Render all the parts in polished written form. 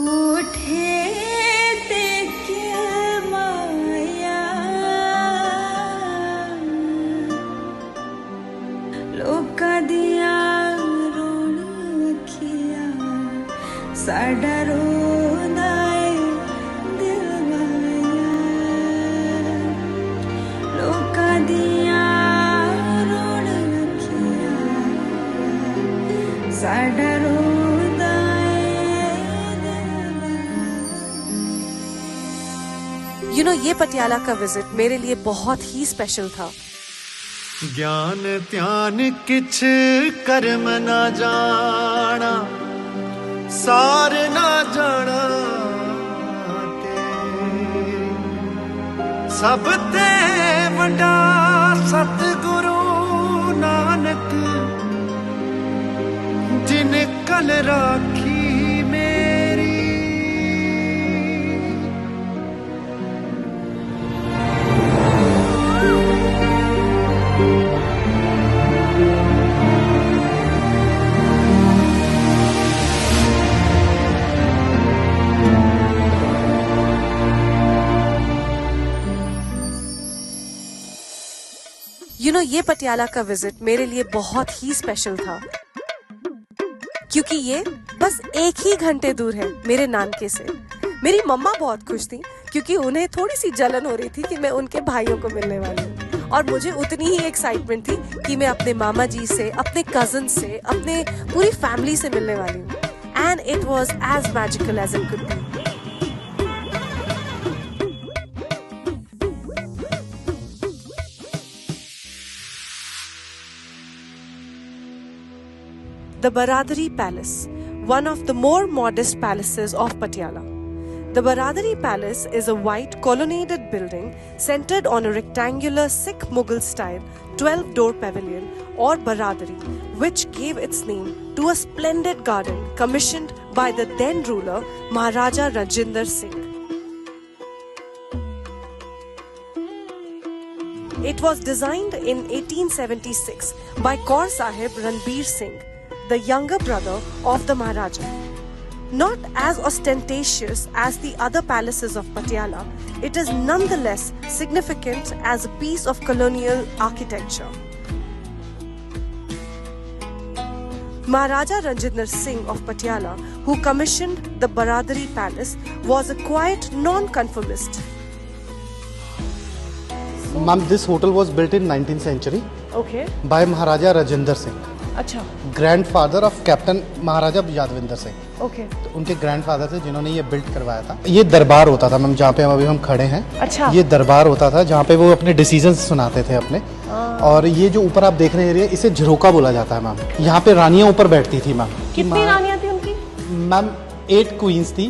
कोठे ते क्या माया लोका दिया रोण अखिया साडा रोंदा है दिल माया लोका दिया रोण अखिया साडा रोंदा You know, ये पटियाला का विजिट मेरे लिए बहुत ही स्पेशल था। ज्ञान ध्यान किछ कर्म ना जाना सार ना जाना सब ते वड्डा सतगुरु नानक जिन कल राखी मेरी। You know, ये पटियाला का विजिट मेरे लिए बहुत ही स्पेशल था क्योंकि ये बस 1 ही घंटे दूर है मेरे नानके से। मेरी मम्मा बहुत खुश थी क्योंकि उन्हें थोड़ी सी जलन हो रही थी कि मैं उनके भाइयों को मिलने वाली हूँ और मुझे उतनी ही एक्साइटमेंट थी कि मैं अपने मामा जी से, अपने कजन से, अपने पूरी फैमिली से मिलने वाली हूँ। And it was as magical as it could be. The Baradari Palace, one of the more modest palaces of Patiala. The Baradari Palace is a white colonnaded building centered on a rectangular Sikh Mughal style 12-door pavilion or Baradari, which gave its name to a splendid garden commissioned by the then ruler Maharaja Ranjinder Singh. It was designed in 1876 by Kaur Sahib Ranbir Singh, the younger brother of the Maharaja. Not as ostentatious as the other palaces of Patiala, it is nonetheless significant as a piece of colonial architecture. Maharaja Ranjinder Singh of Patiala, who commissioned the Baradari Palace, was a quiet non-conformist. Ma'am, this hotel was built in 19th century. Okay. By Maharaja Rajinder Singh. अच्छा। Grandfather of Captain Maharaja Yadavindra Singh. Okay. तो उनके grandfather थे जिन्होंने ये build करवाया था। ये दरबार होता था मैम, जहाँ पे अभी हम खड़े हैं। अच्छा। ये दरबार होता था जहाँ पे वो अपने डिसीजंस सुनाते थे अपने। और ये जो ऊपर आप देख रहे हैं एरिया, इसे झरोका बोला जाता है मैम। यहाँ पे रानियां ऊपर बैठती थी मैम। कितनी रानियां थी उनकी? मैम 8 क्वींस थी।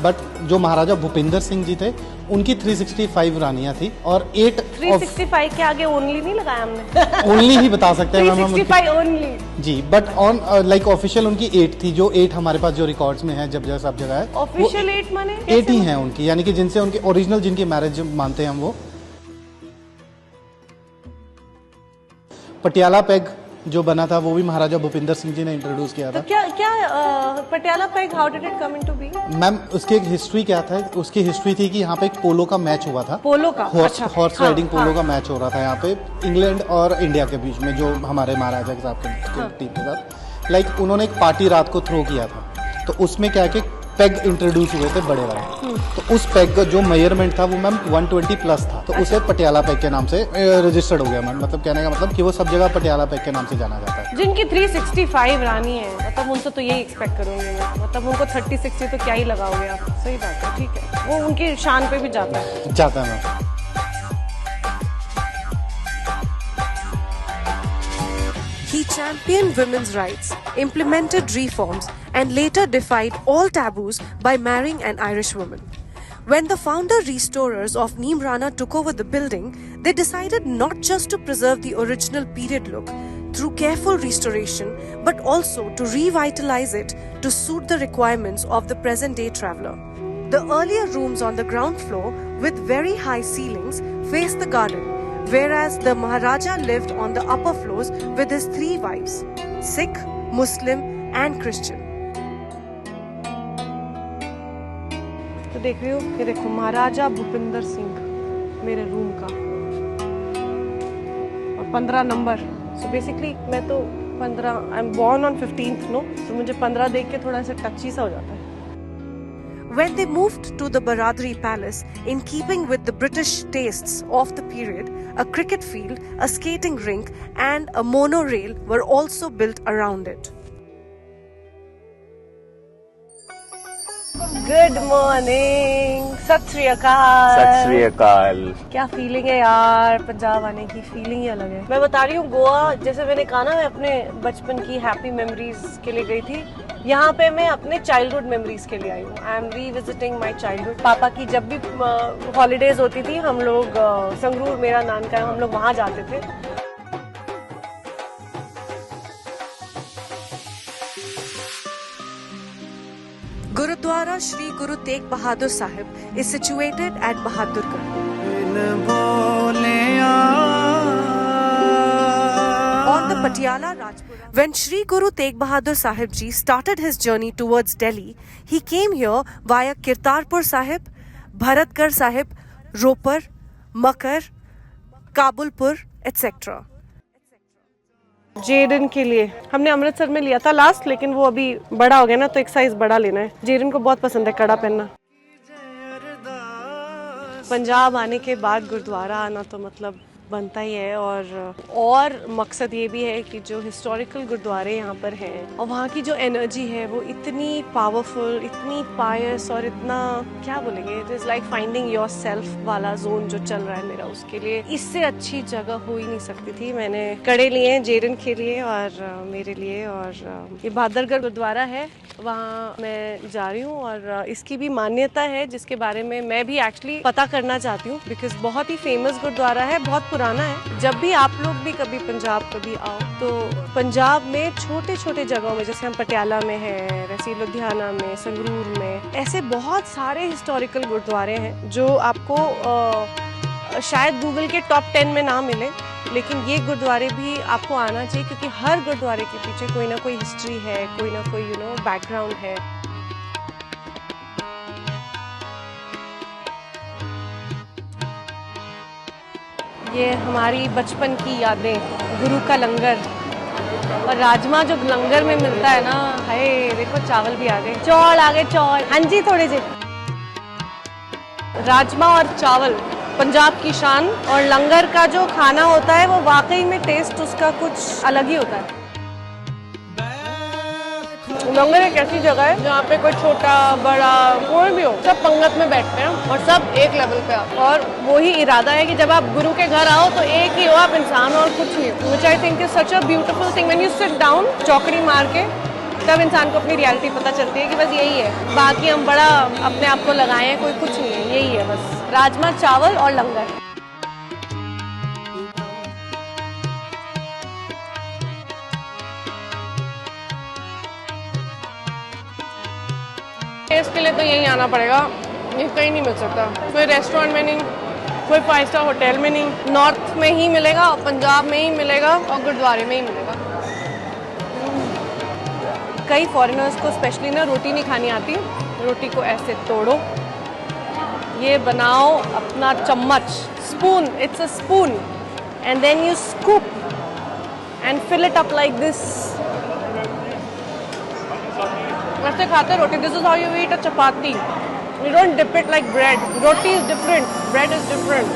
बट जो महाराजा भूपिंदर सिंह जी थे उनकी 365 रानियां थी और 8 365 के आगे ओनली नहीं लगाया हमने। ओनली ही बता सकते हैं ma'am. 365 only ji. But on like official उनकी 8 थी, जो 8 हमारे पास जो रिकॉर्ड्स में है, जब सब जगह है। ऑफिशियल 8 माने 8 ही हैं उनकी, यानी कि जिनसे उनके ओरिजिनल जिनकी मैरिज मानते हैं हम वो। पटियाला पैग जो बना था वो भी महाराजा भूपिंदर सिंह जी ने इंट्रोड्यूस किया था। तो क्या Patiala peg how did it come into be? Ma'am उसकी एक हिस्ट्री क्या था, उसकी हिस्ट्री थी कि यहाँ पे एक पोलो का मैच हुआ था। पोलो का? हॉर्स राइडिंग पोलो का मैच हो रहा था यहाँ पे इंग्लैंड और इंडिया के बीच में, जो हमारे महाराजा के साथ टीम के साथ। लाइक उन्होंने एक पार्टी रात को थ्रो किया था, तो उसमें क्या कि पैग इंट्रोड्यूस हुए थे बड़े वाले। तो उस पैग का जो मेजरमेंट था वो मैम 120 प्लस था, तो उसे पटियाला पैग के नाम से रजिस्टर्ड हो गया मैम। मतलब कहने का मतलब कि वो सब जगह पटियाला पैग के नाम से जाना जाता है। जिनकी 365 रानी है, मतलब उनसे तो यही एक्सपेक्ट करूंगी मैं। मतलब उनको 30-60 तो क्या ही लगाओगे आप। सही बात है, ठीक है, वो उनकी शान पे भी जाता है ma'am. He championed women's rights, implemented reforms, and later defied all taboos by marrying an Irish woman. When the founder restorers of Neem Rana took over the building, they decided not just to preserve the original period look through careful restoration, but also to revitalize it to suit the requirements of the present-day traveler. The earlier rooms on the ground floor with very high ceilings faced the garden, whereas the Maharaja lived on the upper floors with his 3 wives, Sikh, Muslim and Christian. देख रही हूँ, ये देखो महाराजा भूपिंदर सिंह मेरे room का, और 15 number. So basically मैं तो 15, I am born on 15th no, तो मुझे 15 देख के थोड़ा सा टची सा हो जाता है। When they moved to the Baradari Palace, in keeping with the British tastes of the period, a cricket field, a skating rink, and a monorail were also built around it. Good morning, सत श्री अकाल। सत श्री अकाल। क्या feeling है यार, पंजाब आने की feeling ही अलग है। मैं बता रही हूँ, गोवा जैसे मैंने कहा ना, मैं अपने बचपन की हैप्पी मेमोरीज के लिए गई थी, यहाँ पे मैं अपने चाइल्डहुड मेमोरीज के लिए आई हूँ। I am revisiting my childhood. पापा की जब भी हॉलीडेज होती थी, हम लोग संगरूर, मेरा नानका है, हम लोग वहाँ जाते थे। Gurudwara Shri Guru Tegh Bahadur Sahib is situated at Bahadurgarh. On the Patiala Rajpura. When Shri Guru Tegh Bahadur Sahib Ji started his journey towards Delhi, he came here via Kirtarpur Sahib, Bharatgarh Sahib, Ropar, Makar, Kabulpur, etc. Gerund के लिए हमने अमृतसर में लिया था last, लेकिन वो अभी बड़ा हो गया ना, तो एक साइज बड़ा लेना है। जेरन को बहुत पसंद है कड़ा पहनना। पंजाब आने के बाद गुरुद्वारा आना तो मतलब बनता ही है, और मकसद ये भी है कि जो हिस्टोरिकल गुरुद्वारे यहाँ पर हैं और वहाँ की जो एनर्जी है वो इतनी पावरफुल, इतनी पायस, और इतना क्या बोलेंगे, it is like finding your self वाला जोन जो चल रहा है मेरा, उसके लिए इससे अच्छी जगह हो ही नहीं सकती थी। मैंने कड़े लिए हैं जेरन के लिए और मेरे लिए, और ये बहादुरगढ़ गुरुद्वारा है, वहाँ मैं जा रही हूँ, और इसकी भी मान्यता है जिसके बारे में मैं भी एक्चुअली पता करना चाहती हूँ, बिकॉज बहुत ही फेमस गुरुद्वारा है, बहुत पुराना है। जब भी आप लोग भी कभी पंजाब कभी आओ, तो पंजाब में छोटे छोटे जगहों में, जैसे हम पटियाला में है, वैसे लुधियाना में, संगरूर में, ऐसे बहुत सारे हिस्टोरिकल गुरुद्वारे हैं जो आपको शायद गूगल के टॉप 10 में ना मिले, लेकिन ये गुरुद्वारे भी आपको आना चाहिए, क्योंकि हर गुरुद्वारे के पीछे कोई ना कोई हिस्ट्री है, कोई ना कोई बैकग्राउंड है। ये हमारी बचपन की यादें, गुरु का लंगर, और राजमा जो लंगर में मिलता है ना, हाय देखो चावल भी आ गए, चौल आ गए, चौल, हाँ जी थोड़े से। राजमा और चावल पंजाब की शान, और लंगर का जो खाना होता है वो वाकई में टेस्ट उसका कुछ अलग ही होता है। लंगर एक ऐसी जगह है जहाँ पे कोई छोटा बड़ा कोई भी हो, सब पंगत में बैठते हैं और सब एक लेवल पे आओ, और वही इरादा है कि जब आप गुरु के घर आओ तो एक ही हो, आप इंसान और कुछ नहीं। Which I think is such a beautiful thing. When you sit down चौकड़ी मार के, तब इंसान को अपनी रियलिटी पता चलती है कि बस यही है, बाकी हम बड़ा अपने आप को लगाए हैं, कोई कुछ नहीं है, यही है बस, राजमा चावल और लंगर। इसके लिए तो यहीं आना पड़ेगा, ये कहीं नहीं मिल सकता, कोई रेस्टोरेंट में नहीं, कोई 5 स्टार होटल में नहीं, नॉर्थ में ही मिलेगा, और पंजाब में ही मिलेगा, और गुरुद्वारे में ही मिलेगा। कई फॉरेनर्स को स्पेशली ना रोटी नहीं खानी आती, रोटी को ऐसे तोड़ो, ये बनाओ अपना चम्मच, spoon, it's a spoon, and then you scoop and fill it up like this. ऐसे खाते रोटी, this is how you eat a chapati, you don't dip it like bread, roti is different, bread is different.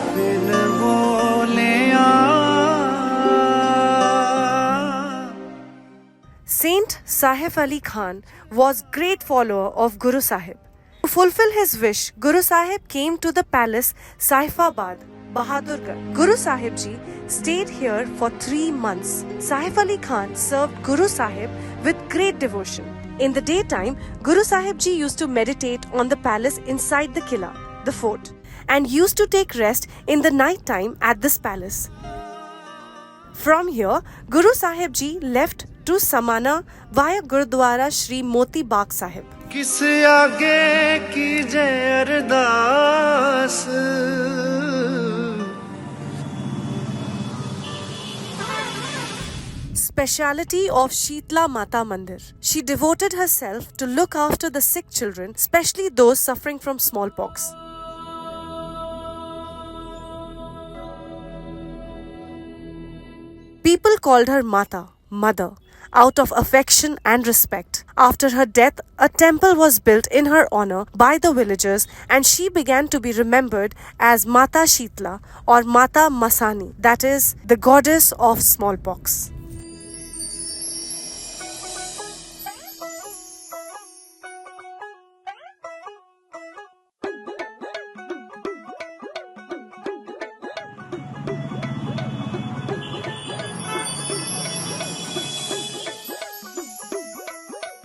Saint Saif Ali Khan was great follower of Guru Sahib. To fulfill his wish, Guru Sahib came to the palace Saifabad, Bahadurgarh. Guru Sahib ji stayed here for 3 months. Saif Ali Khan served Guru Sahib with great devotion. In the daytime, Guru Sahib ji used to meditate on the palace inside the Killa, the fort, and used to take rest in the night time at this palace. From here, Guru Sahib ji left to Samana via Gurudwara Shri Moti Bagh Sahib. किस आगे की जय अरदास, speciality of Sheetla Mata Mandir. She devoted herself to look after the sick children, especially those suffering from smallpox. People called her Mata, mother, out of affection and respect. After her death, a temple was built in her honor by the villagers and she began to be remembered as Mata Sheetla or Mata Masani, that is, the goddess of smallpox.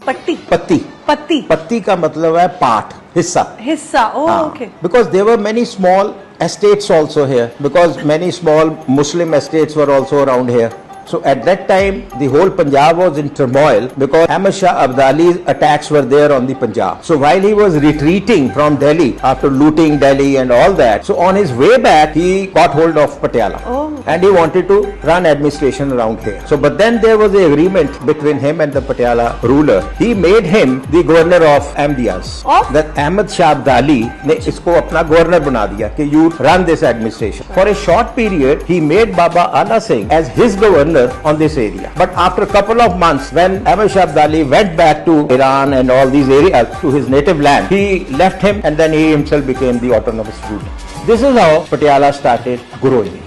पट्टी पत्ती पत्ती पत्ती का मतलब है part हिस्सा हिस्सा oh okay because there were many small estates also here because many small Muslim estates were also around here. So at that time, the whole Punjab was in turmoil because Ahmad Shah Abdali's attacks were there on the Punjab. So while he was retreating from Delhi after looting Delhi and all that, so on his way back, he got hold of Patiala. And he wanted to run administration around here. So but then there was an agreement between him and the Patiala ruler. He made him the governor of Ahmadiyas. That Ahmad Shah Abdali ने इसको अपना governor बना दिया कि you run this administration. For a short period, he made Baba Ala Singh as his governor on this area. But after a couple of months, when Ahmad Shah Abdali went back to Iran and all these areas, to his native land, he left him and then he himself became the autonomous ruler. This is how Patiala started growing.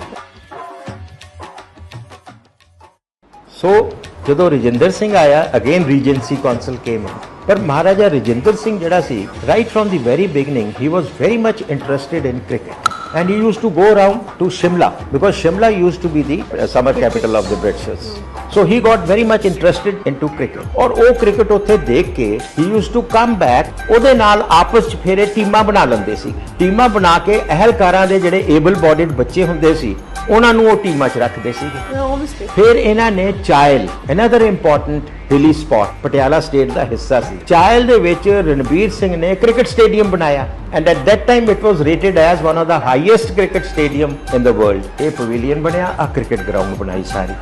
So, ਜਦੋਂ ਰਜਿੰਦਰ ਸਿੰਘ ਆਇਆ, again Regency Council came in. ਪਰ ਮਹਾਰਾਜਾ ਰਜਿੰਦਰ ਸਿੰਘ ਜਿਹੜਾ ਸੀ, right from the very beginning, he was very much interested in cricket. And he used to go around to Shimla because Shimla used to be the summer capital of the Britishers. So he got very much interested into cricket. और ਉਹ cricket ਉੱਥੇ ਦੇਖ ਕੇ he used to come back, ਉਹਦੇ ਨਾਲ ਆਪਸ 'ਚ ਫਿਰ ਟੀਮਾਂ ਬਣਾ ਲੈਂਦੇ ਸੀ. ਟੀਮਾਂ ਬਣਾ ਕੇ ਅਹਿਲਕਾਰਾਂ ਦੇ ਜਿਹੜੇ able bodied ਬੱਚੇ ਹੁੰਦੇ ਸੀ, ਉਹਨਾਂ ਨੂੰ ਉਹ ਟੀਮਾਂ 'ਚ ਰੱਖਦੇ ਸੀਗੇ. ਫਿਰ ਇਹਨਾਂ ਨੇ Chail, another important hilly spot, Patiala state ਦਾ ਹਿੱਸਾ ਸੀ. ਚਾਇਲ ਦੇ ਵਿੱਚ ਰਣਬੀਰ ਸਿੰਘ ਨੇ ਕ੍ਰਿਕਟ ਸਟੇਡੀਅਮ ਬਣਾਇਆ and at that time it was rated as one of the highest cricket stadium in the world. ਇਹ ਪਵੇਲੀਅਨ ਬਣਿਆ, ਆ ਕ੍ਰਿਕਟ ਗਰਾਊਂਡ ਬਣਾਈ ਸਾਰੀ.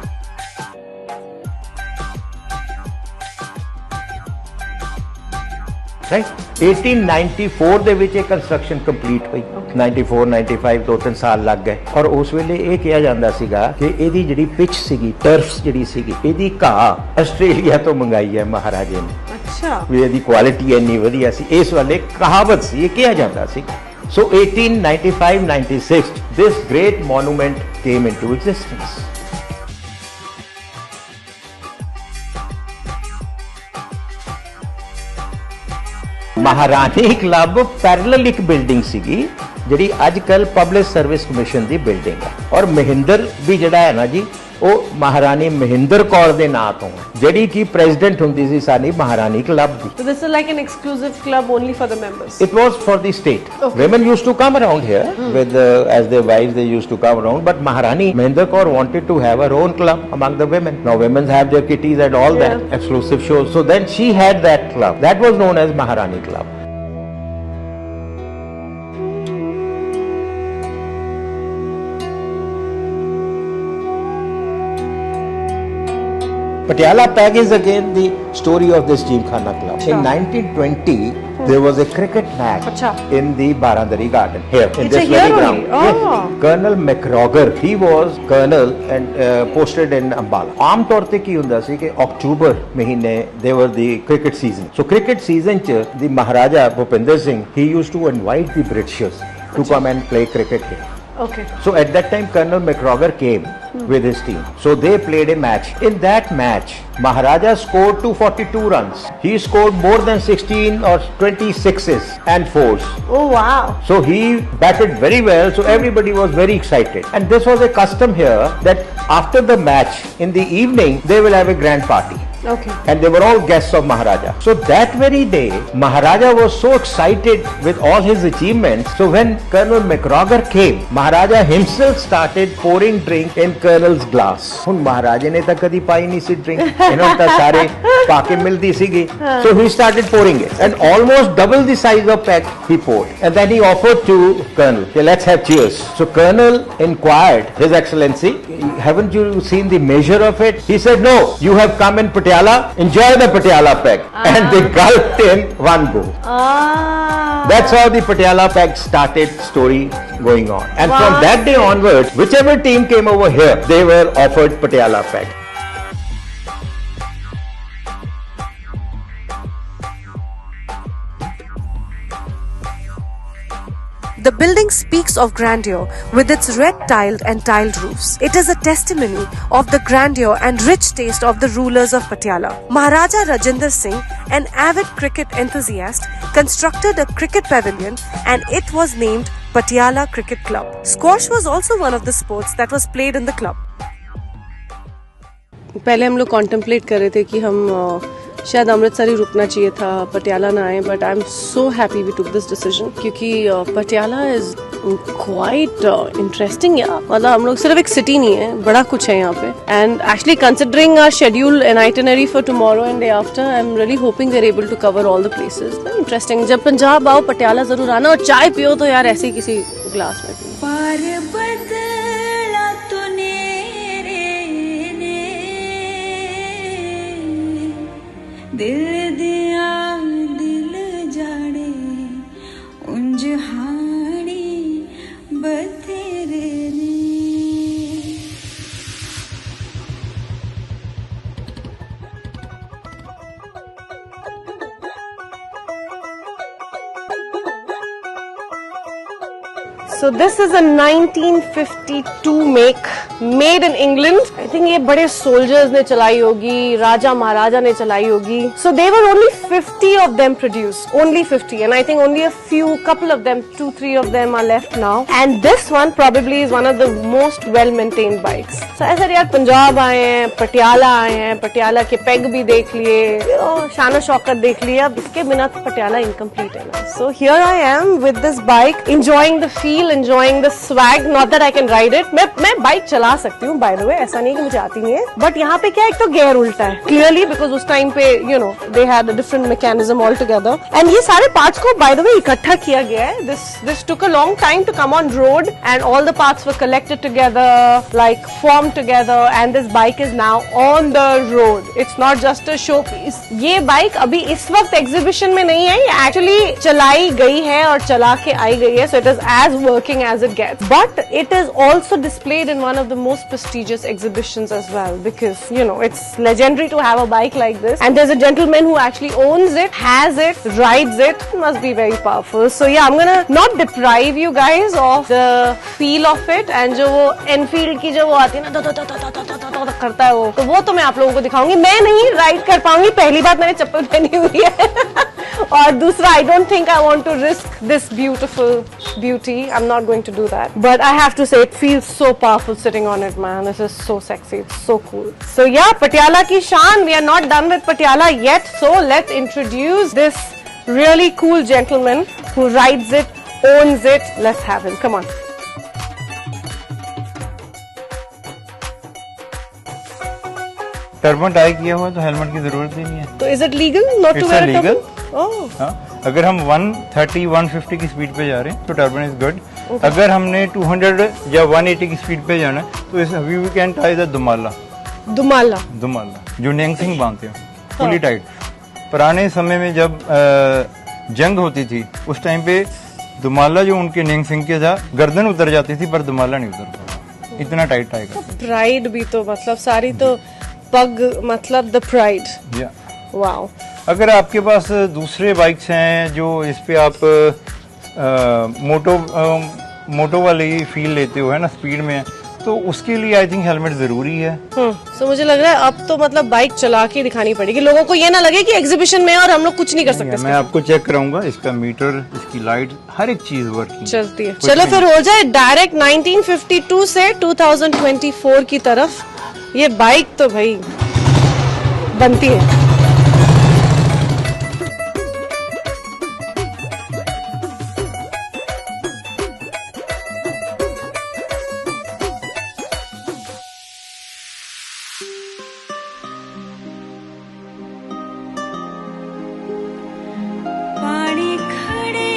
Right? 1894 ਦੇ ਵਿੱਚ ਇਹ ਕੰਸਟਰਕਸ਼ਨ ਕੰਪਲੀਟ ਹੋਈ. 94 95 2-3 ਸਾਲ ਲੱਗ ਗਏ ਔਰ ਉਸ ਵੇਲੇ ਇਹ ਕਿਹਾ ਜਾਂਦਾ ਸੀਗਾ ਕਿ ਇਹਦੀ ਜਿਹੜੀ ਪਿਚ ਸੀਗੀ, ਟਰਫਸ ਜਿਹੜੀ ਸੀਗੀ, ਇਹਦੀ ਘਾਹ ਆਸਟ੍ਰੇਲੀਆ ਤੋਂ ਮੰਗਾਈ ਹੈ ਮਹਾਰਾਜੇ ਨੇ. ਅੱਛਾ, ਵੀ ਇਹਦੀ ਕੁਆਲਿਟੀ ਇੰਨੀ ਵਧੀਆ ਸੀ. ਇਸ ਵੇਲੇ ਕਹਾਵਤ ਸੀ, ਇਹ ਕਿਹਾ ਜਾਂਦਾ ਸੀ. So 1895-96 this great monument came into existence. Maharani club parallel ਇੱਕ ਬਿਲਡਿੰਗ ਸੀਗੀ ਜਿਹੜੀ ਅੱਜ ਕੱਲ ਪਬਲਿਕ ਸਰਵਿਸ ਕਮਿਸ਼ਨ ਦੀ ਬਿਲਡਿੰਗ ਹੈ ਔਰ ਮਹਿੰਦਰ ਵੀ ਜਿਹੜਾ ਹੈ ਨਾ ਜੀ ਉਹ ਮਹਾਰਾਣੀ ਮਹਿੰਦਰ ਕੌਰ ਦੇ ਨਾਂ ਤੋਂ ਜਿਹੜੀ ਕਿ ਪ੍ਰੈਜ਼ੀਡੈਂਟ ਹੁੰਦੀ ਸੀ ਸਾਡੀ ਮਹਾਰਾਣੀ club the. So this is like an exclusive club only for the members. It was for the state. Okay. Women used to come around here with as their wives they used to come around but Maharani Mahinder Kaur wanted to have her own club among the women. Now women have their kitties and all that exclusive shows. So then she had that club. That was known as Maharani Club. Patiala Peg is again the story of this Gymkhana Club. In 1920, there was a cricket match in the Barandari Garden here in this very ground. Yes. Colonel McGregor, he was colonel and posted in Ambala. आम तौर ते की ਹੁੰਦਾ ਸੀ ਕਿ October ਮਹੀਨੇ they were the cricket season. So cricket season ਚ the Maharaja Bhupinder Singh he used to invite the Britishers to come and play cricket here. Okay. So at that time Colonel McGregor came with his team. So they played a match. In that match, Maharaja scored 242 runs. He scored more than 16 or 20 sixes and fours. Oh wow. So he batted very well. So everybody was very excited. And this was a custom here that after the match in the evening they will have a grand party. Okay. And they were all guests of Maharaja. So that very day, Maharaja was so excited with all his achievements. So when Colonel McGregor came, Maharaja himself started pouring drink in Colonel's glass. ਹੁਣ Maharaja ने ਤਾਂ ਕਦੀ ਪਾਈ ਨਹੀਂ ਸੀ drink. ਇਹਨਾਂ ਤਾਂ ਸਾਰੇ ਪਾ ਕੇ ਮਿਲਦੀ ਸੀਗੀ. So he started pouring it. And almost double the size of peg he poured. And then he offered to Colonel, okay, let's have cheers. So Colonel inquired, His Excellency, haven't you seen the measure of it? He said, no, you have come in Patiala, enjoy the Patiala peg. And they gulped in one go. That's how the Patiala peg started story going on. And from that day onwards, whichever team came over here, they were offered Patiala peg. The building speaks of grandeur with its red tiled and tiled roofs. It is a testimony of the grandeur and rich taste of the rulers of Patiala. Maharaja Rajinder Singh, an avid cricket enthusiast, constructed a cricket pavilion and it was named Patiala Cricket Club. Squash was also one of the sports that was played in the club. पहले हम लोग contemplate कर रहे थे कि हम शायद अमृतसर ही रुकना चाहिए था, पटियाला ना आए, but I am so happy we took this decision क्योंकि पटियाला इज क्वाइट इंटरेस्टिंग यार. मतलब हम लोग सिर्फ एक सिटी नहीं है, बड़ा कुछ है यहाँ पे. And actually considering our schedule and itinerary for tomorrow and day after, I am really hoping we are able to cover all the places. Interesting. जब पंजाब आओ पटियाला जरूर आना और चाय पियो तो यार ऐसे ही किसी ग्लास में. पार बदला तूने दिल दिया दिल जाड़े उंज हाड़ी बतेरे ने. So this is a 1952 make, made in England. I think ये बड़े soldiers ने चलाई होगी, राजा महाराजा ने चलाई होगी. So they were only 50 of them produced, only 50, and I think only a few, couple of them, 2-3 of them are left now. And this one probably is one of the most well-maintained bikes. So I said यार पंजाब आए हैं, पटियाला आए हैं, पटियाला के peg भी देख लिए, शान शौकत देख लिया, अब इसके बिना तो पटियाला incomplete है ना. So here I am with this bike, enjoying the feel, enjoying the swag. Not that I can ride it. मैं बाइक चला सकती हूँ by the way, ऐसा नहीं कि मुझे आती नहीं है. But यहाँ पे क्या, एक तो गेयर उल्टा है clearly because उस टाइम पे you know they had a different mechanism altogether. And ये सारे parts को by the way इकट्ठा किया गया है. This took a long time to come on road and all the parts were collected together, like formed together, and this bike is now on the road. It's not just a showpiece. ये bike अभी इस वक्त exhibition में नहीं है, actually चलाई गई है और चला के आई गई है. So it is as working as it gets, but it is also displayed in one of the most prestigious exhibitions as well because you know it's legendary to have a bike like this, and there's a gentleman who actually owns it, has it, rides it. It must be very powerful. So yeah, I'm gonna not deprive you guys of the feel of it, and जो वो Enfield की जो वो आती है ना करता है वो तो मैं आप लोगों को दिखाऊंगी. मैं नहीं राइड कर पाऊंगी, पहली बात मैंने चप्पल पहनी हुई है और दूसरा I don't think I want to risk this beautiful beauty. I'm not going to do that, but I have to say it feels so powerful sitting on it, man. This is so sexy. It's so cool. So yeah, Patiala ki shaan. We are not done with Patiala yet, so let's introduce this really cool gentleman who rides it, owns it. Let's have him. Come on. Turban tie किया हुआ तो helmet की जरूरत ही नहीं है. तो is it legal not to wear a turban? Oh. हाँ, अगर हम 130-150 की स्पीड पे जा रहे हैं तो टर्बन इज गुड. अगर हमने 200 या 180 की स्पीड पे जाना है तो इस we can tie the Dumala जो नियंग सिंह बांधते हैं फुली टाइट. पुराने समय में जब जंग होती थी उस टाइम पे दुमाला जो उनके नियंग सिंह के था गर्दन उतर जाती थी पर दुमाला नहीं उतर पाता, इतना टाइट टाई करते. प्राइड भी तो मतलब सारी तो पग मतलब द प्राइड. वाओ. अगर आपके पास दूसरे बाइक्स हैं जो इस पे आप मोटो वाली फील लेते हो है ना स्पीड में, तो उसके लिए आई थिंक हेलमेट जरूरी है. तो मुझे लग रहा है अब तो मतलब बाइक चला के दिखानी पड़ेगी, लोगों को ये ना लगे कि एग्जीबिशन में और हम लोग कुछ नहीं कर सकते. मैं आपको चेक कराऊंगा, इसका मीटर, इसकी लाइट, हर एक चीज वर्किंग चलती है. चलो फिर हो जाए डायरेक्ट 1952 से 2024 की तरफ. ये बाइक तो भाई बनती है। पानी खड़े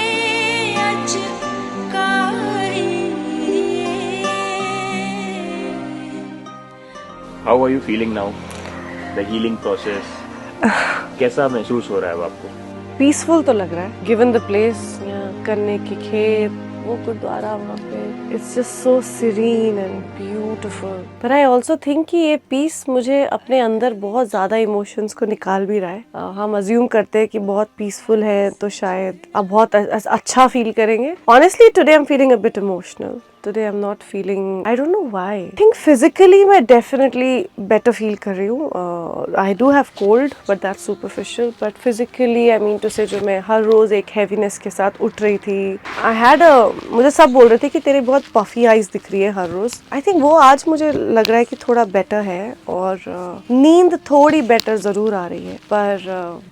अच How are you feeling now? The healing process. कैसा महसूस हो रहा है अब आपको? पीसफुल तो लग रहा है, गिवन द प्लेस, करने के खेत, वो गुरुद्वारा वहाँ पे, it's just so serene and beautiful. पर आई ऑल्सो थिंक कि ये पीस मुझे अपने अंदर बहुत ज्यादा इमोशंस को निकाल भी रहा है। हम अज्यूम करते हैं कि बहुत पीसफुल है तो शायद अब बहुत अच्छा फील करेंगे। Honestly today I am feeling a bit emotional. Today I'm not feeling, I don't know why. I think physically मैं definitely better feel कर रही हूँ. I do have cold, but that's superficial. But physically, I mean to say, जो मैं हर रोज एक heaviness के साथ उठ रही थी. I had a, मुझे सब बोल रहे थे कि तेरी बहुत puffy eyes दिख रही है हर रोज. I think वो आज मुझे लग रहा है कि थोड़ा better है और नींद थोड़ी better जरूर आ रही है. पर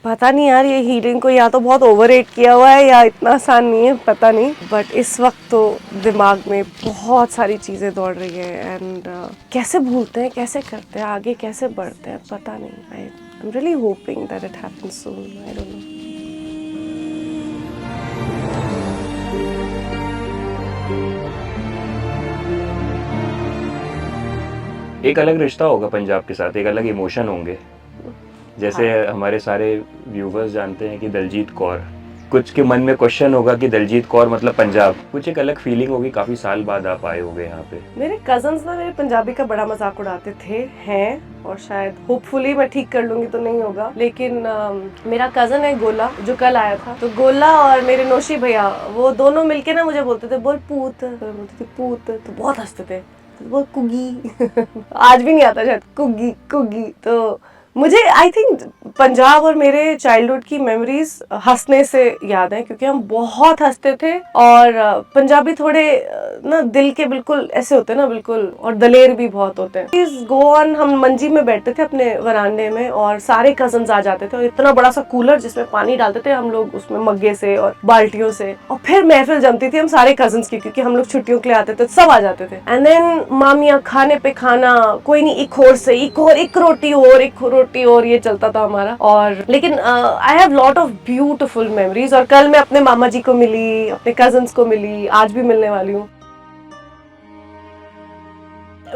पता नहीं यार, ये healing को या तो बहुत overrate किया हुआ है या इतना आसान नहीं है, पता नहीं. But इस वक्त तो दिमाग में बहुत सारी चीज़ें दौड़ रही है एंड कैसे भूलते हैं, कैसे करते हैं, आगे कैसे बढ़ते हैं, पता नहीं। आई am really hoping that it happens soon. I don't know. एक अलग रिश्ता होगा पंजाब के साथ, एक अलग इमोशन होंगे। जैसे हमारे सारे व्यूवर्स जानते हैं कि दलजीत कौर, कुछ के मन में क्वेश्चन होगा कि दलजीत कौर मतलब पंजाब, कुछ एक अलग फीलिंग होगी। काफी साल बाद आप आए होंगे यहाँ पे। मेरे कजन्स ना मेरे पंजाबी का बड़ा मजाक उड़ाते थे, हैं, और शायद होपफुली मैं ठीक कर लूंगी तो नहीं होगा, लेकिन मेरा कजन है गोला जो कल आया था, तो गोला और मेरे नौशी भैया वो दोनों मिलके ना मुझे बोलते थे बोल पूत, बोलते थे पूत, तो बहुत हंसते थे, तो बोल कुगी आज भी नहीं आता शायद, कुगी कुगी। तो मुझे आई थिंक पंजाब और मेरे चाइल्डहुड की मेमोरीज हंसने से याद है, क्योंकि हम बहुत हंसते थे और पंजाबी थोड़े ना दिल के बिल्कुल ऐसे होते हैं ना, बिल्कुल, और दलेर भी बहुत होते हैं। इस गोवन हम मंजी में बैठते थे अपने वरांडे में और सारे कजन्स आ जाते थे और इतना बड़ा सा कूलर जिसमें पानी डालते थे हम लोग उसमें मग्गे से और बाल्टियों से, और फिर महफिल जमती थी हम सारे कजन्स की, क्योंकि हम लोग छुट्टियों के लिए आते थे, सब आ जाते थे। एंड देन मामियाँ खाने पे खाना, कोई नहीं, एक और से एक और, एक रोटी और, एक रोटी और, ये चलता था हमारा। और लेकिन I have lot of beautiful memories. और कल मैं अपने मामा जी को मिली, अपने कजन्स को मिली, आज भी मिलने वाली हूँ।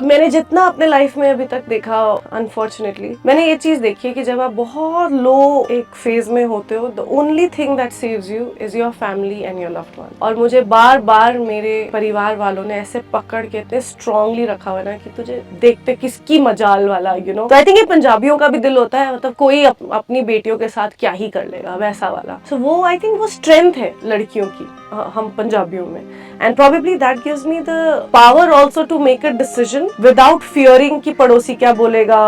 मैंने जितना अपने लाइफ में अभी तक देखा, अनफॉर्चुनेटली मैंने ये चीज देखी है कि जब आप बहुत लो एक फेज में होते हो, the only thing that saves you is your family and your loved one. और मुझे बार बार मेरे परिवार वालों ने ऐसे पकड़ के इतने स्ट्रांगली रखा हुआ ना कि तुझे देखते किसकी मजाल वाला, यू नो। तो आई थिंक ये पंजाबियों का भी दिल होता है, मतलब कोई अपनी बेटियों के साथ क्या ही कर लेगा, वैसा वाला। सो वो आई थिंक वो स्ट्रेंथ है लड़कियों की हम पंजाबियों में, and probably that gives me the power also to make a decision without fearing कि पड़ोसी क्या बोलेगा,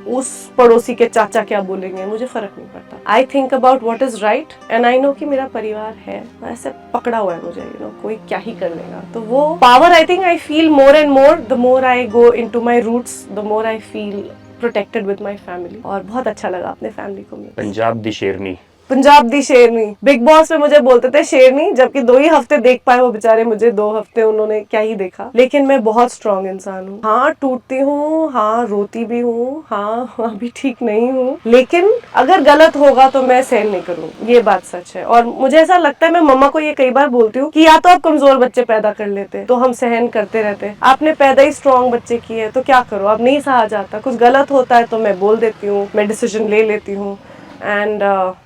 उस पड़ोसी के चाचा क्या बोलेंगे, मुझे फर्क नहीं पड़ता। I think about what is right and I know कि मेरा परिवार है, ऐसे पकड़ा हुआ है मुझे, यू नो, कोई क्या ही कर लेगा। तो वो power I think I feel more and more the more I go into my roots, the more I feel protected with my family. और बहुत अच्छा लगा अपने फैमिली को मिलकर। पंजाब दी शेरनी, पंजाब दी शेरनी। बिग बॉस में मुझे बोलते थे शेरनी, जबकि 2 ही हफ्ते देख पाए वो बेचारे मुझे, 2 हफ्ते उन्होंने क्या ही देखा। लेकिन मैं बहुत स्ट्रॉन्ग इंसान हूँ। हाँ टूटती हूँ, हाँ रोती भी हूँ, हाँ अभी ठीक नहीं हूँ, लेकिन अगर गलत होगा तो मैं सहन नहीं करूँ, ये बात सच है। और मुझे ऐसा लगता है, मैं मम्मा को ये कई बार बोलती हूँ कि या तो आप कमजोर बच्चे पैदा कर लेते तो हम सहन करते रहते, आपने पैदा ही स्ट्रॉन्ग बच्चे किए तो क्या करो, अब नहीं सहा जाता। कुछ गलत होता है तो मैं बोल देती हूँ, मैं डिसीजन ले लेती हूँ। And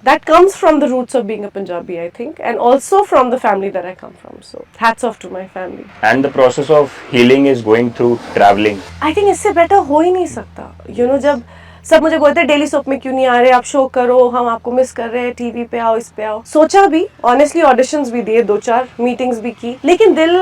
that comes from the roots of being a Punjabi, I think, and also from the family that I come from. So hats off to my family. And the process of healing is going through traveling. I think इससे better हो ही नहीं सकता, you know। जब सब मुझे बोलते daily soap में क्यों नहीं आ रहे, आप शो करो, हम आपको मिस कर रहे हैं, टीवी पे आओ, इस पे आओ। सोचा भी, ऑनेस्टली ऑडिशंस भी दिए, 2-4 मीटिंग्स भी की, लेकिन दिल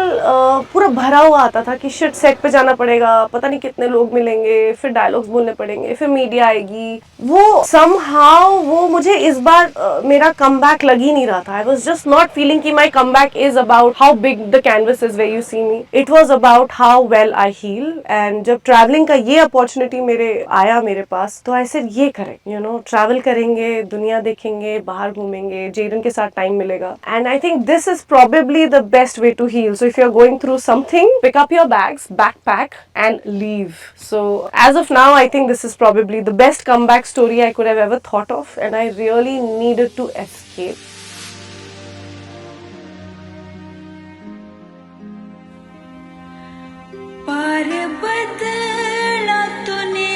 पूरा भरा हुआ आता था कि शिट सेट पे जाना पड़ेगा, पता नहीं कितने लोग मिलेंगे, फिर डायलॉग्स बोलने पड़ेंगे, फिर मीडिया आएगी। वो समहाउ वो मुझे इस बार मेरा कमबैक लग ही नहीं रहा था। I was just not feeling कि my comeback is about how big the canvas is where you see me, it was about how well I heal. And जब ट्रैवलिंग का ये अपॉर्चुनिटी मेरे आया मेरे पास, us. तो I said ये करें, you know, travel करेंगे, दुनिया देखेंगे, बाहर घूमेंगे, जेडन के साथ टाइम मिलेगा. And I think this is probably the best way to heal. So if you're going through something, pick up your bags, backpack and leave. So as of now, I think this is probably the best comeback story I could have ever thought of, and I really needed to escape. पार बदला तूने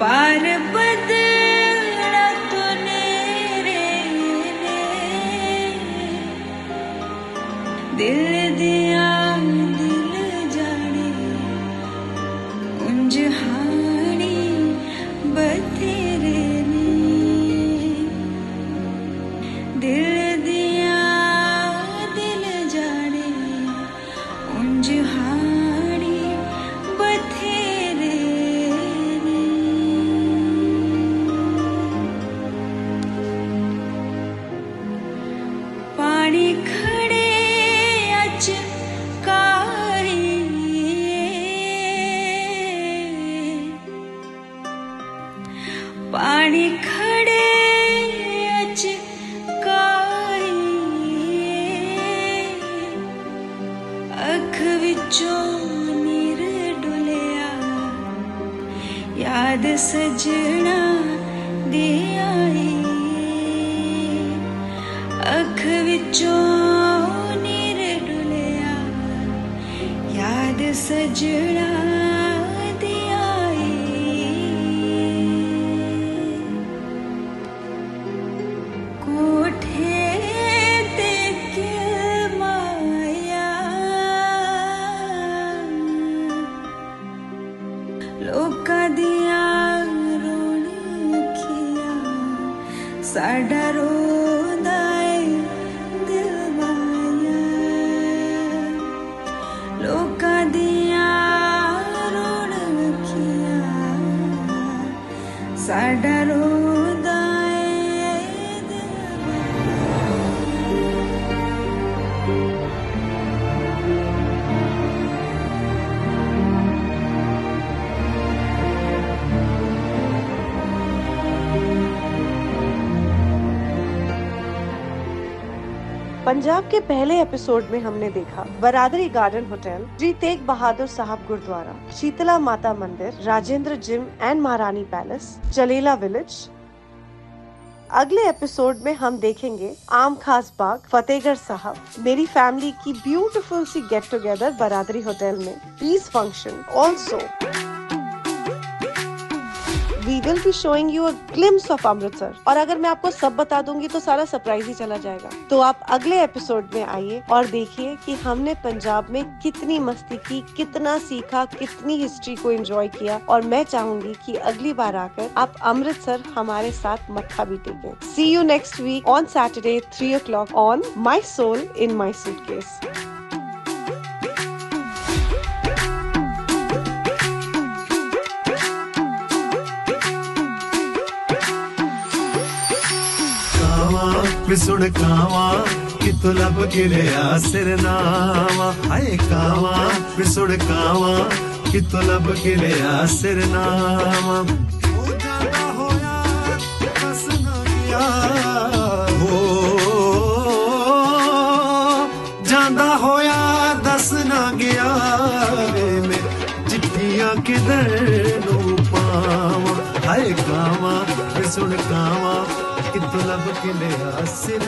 पार बदला तूने दिल दिया दिल जाने उंज हानी बतेरे ने दिल दिया दिल जाने उंज हानी बतेरे ने पानी खड़े अच काई पानी खड़े अच काई अख विचों नीर डुलिया याद सजना दे आई अख विचों नीर डुलिया याद सजना दे आई कोठे ते किल माया लोकां दिया रोन खिया साडा रोंदा ऐ दिल माया लोकां दिया रोन खिया साडा रोंदा ऐ दिल पंजाब के पहले एपिसोड में हमने देखा बरादरी गार्डन होटल, श्री तेग बहादुर साहब गुरुद्वारा, शीतला माता मंदिर, राजेंद्र जिम एंड महारानी पैलेस, चलेला विलेज. अगले एपिसोड में हम देखेंगे आम खास बाग, फतेहगढ़ साहब, मेरी फैमिली की ब्यूटीफुल सी गेट टुगेदर बरादरी होटल में, peace function. Also we will be showing you a glimpse of Amritsar. और अगर मैं आपको सब बता दूंगी तो सारा सरप्राइज ही चला जाएगा. तो आप अगले एपिसोड में आइए और देखिए कि हमने पंजाब में कितनी मस्ती की, कितना सीखा, कितनी हिस्ट्री को एंजॉय किया. और मैं चाहूंगी कि अगली बार आकर आप अमृतसर हमारे साथ मत्था भी टेकें. See you next week on Saturday 3 o'clock on My Soul in My Suitcase. विसुण कावा कितो लब गिरया सिरनावा हाय कावा विसुण कावा कितो लब गिरया सिरनावा हो जाता होया बस ना गया हो जांदा होया दस ना गया वे मैं चिट्ठियां किधर नू पावा हाय कावा विसुण कावा कितो लब गिरया सिर